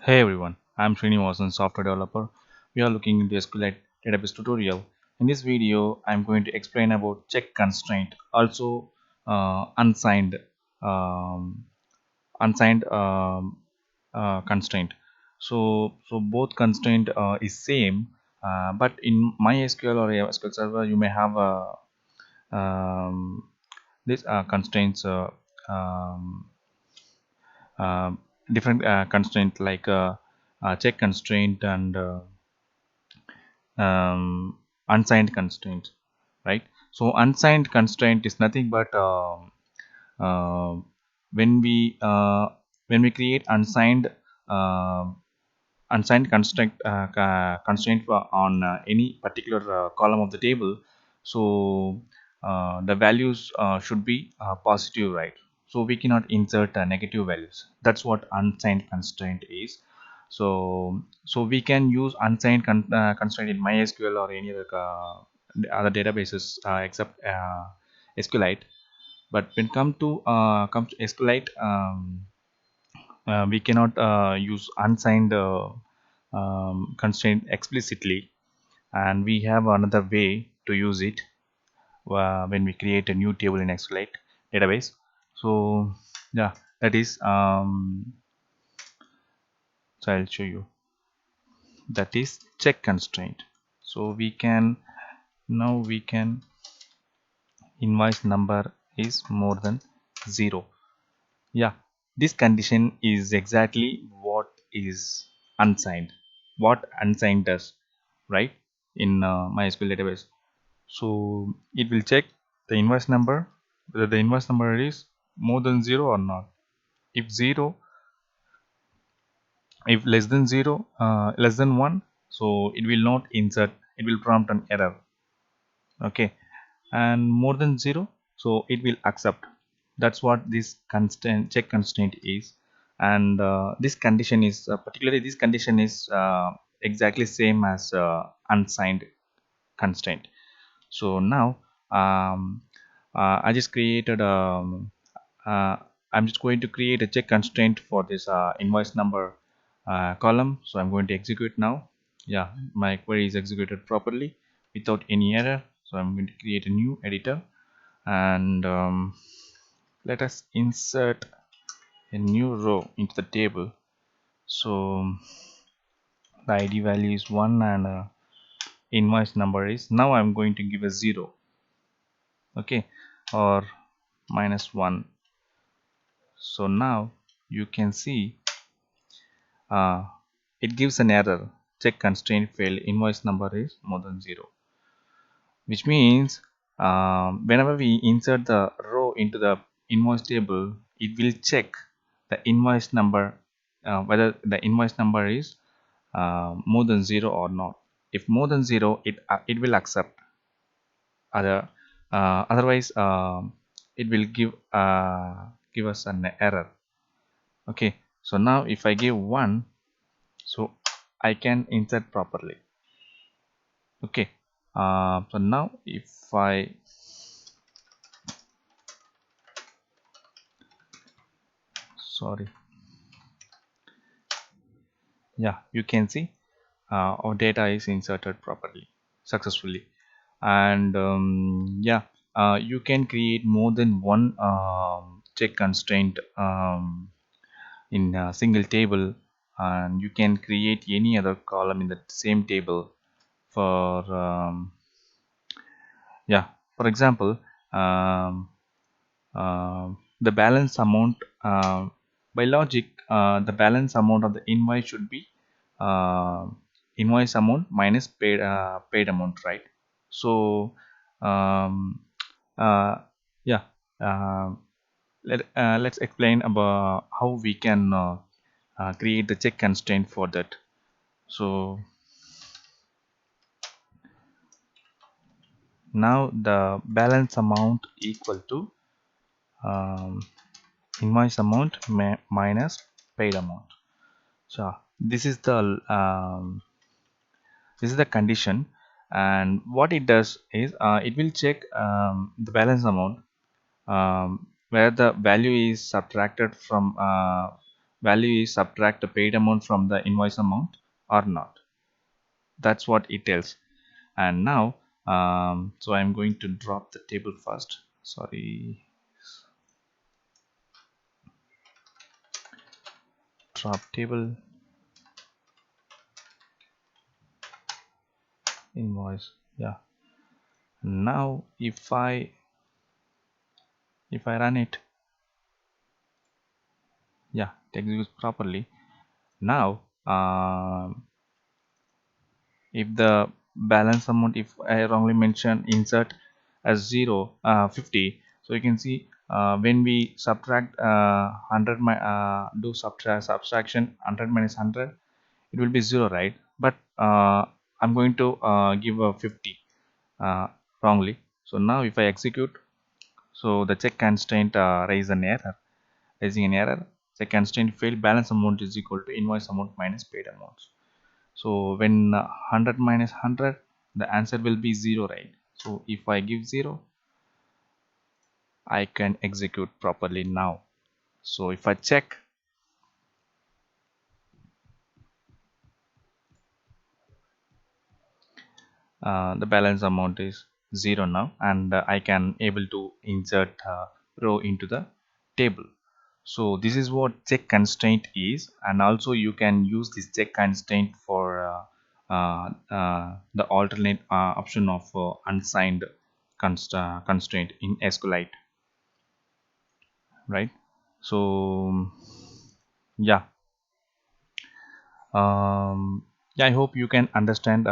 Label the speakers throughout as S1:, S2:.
S1: Hey everyone, I'm Srinivasan, software developer. We are looking into SQLite Database tutorial. In this video, I'm going to explain about check constraint, also unsigned um, unsigned constraint. So both constraint is same, but in MySQL or SQL Server, you may have this constraints um, uh, different constraint like check constraint and unsigned constraint, right? So unsigned constraint is nothing but uh, when we uh, when we create uh, unsigned constraint on any particular column of the table. So the values should be positive, right? So we cannot insert negative values. That's what unsigned constraint is. So we can use unsigned constraint in MySQL or any other databases except SQLite. But when come to SQLite, we cannot use unsigned constraint explicitly, and we have another way to use it when we create a new table in SQLite database. So yeah, that is so I'll show you. That is check constraint. So we can invoice number is more than 0. Yeah, this condition is exactly what is unsigned. What unsigned does, right? In MySQL database. So it will check the invoice number, whether the invoice number is more than 0 or not. If 0, if less than 0, less than 1, so it will not insert. It will prompt an error. Okay, and more than 0, so it will accept. That's what this constraint check constraint is. And this condition is particularly this condition is exactly same as unsigned constraint. So now um, I just created uh, I'm just going to create a check constraint for this invoice number column. So I'm going to execute now. Yeah, my query is executed properly without any error. So I'm going to create a new editor, and let us insert a new row into the table. So the ID value is 1 and invoice number is, now I'm going to give a 0, okay, or -1. So now you can see uh, it gives an error, check constraint failed, invoice number is more than 0, which means whenever we insert the row into the invoice table, it will check the invoice number, whether the invoice number is more than 0 or not. If more than 0, it will accept. Otherwise it will give us an error. Okay, so now if I give 1, so I can insert properly. Okay, so now if I sorry, yeah, you can see our data is inserted properly successfully. And yeah, you can create more than one check constraint in a single table, and you can create any other column in the same table for yeah, for example, um, the balance amount, by logic, the balance amount of the invoice should be uh, invoice amount minus paid amount, right? So um, uh, yeah, uh, let's explain about how we can create the check constraint for that. So now the balance amount equal to um, invoice amount minus paid amount. So this is the condition, and what it does is it will check the balance amount where the value is subtracted from value is subtract the paid amount from the invoice amount or not. That's what it tells. And now so I'm going to drop the table first. Sorry, drop table invoice. Yeah, now if I run it, yeah, it executes properly. Now if the balance amount, if I wrongly mentioned insert as 50, so you can see when we subtract 100 do subtraction 100 minus 100, it will be 0, right? But I'm going to give a 50 wrongly. So now if I execute, so the check constraint raising an error. Check constraint failed, balance amount is equal to invoice amount minus paid amounts. So when 100 minus 100, the answer will be 0, right? So if I give 0, I can execute properly now. So if I check, the balance amount is 0 now, and I can able to insert row into the table. So this is what check constraint is, and also you can use this check constraint for the alternate option of unsigned constraint in SQLite, right? So yeah, yeah, I hope you can understand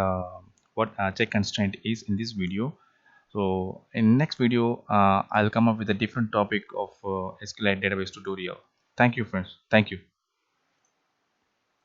S1: what check constraint is in this video. So in next video, I'll come up with a different topic of SQLite database tutorial. Thank you, friends. Thank you.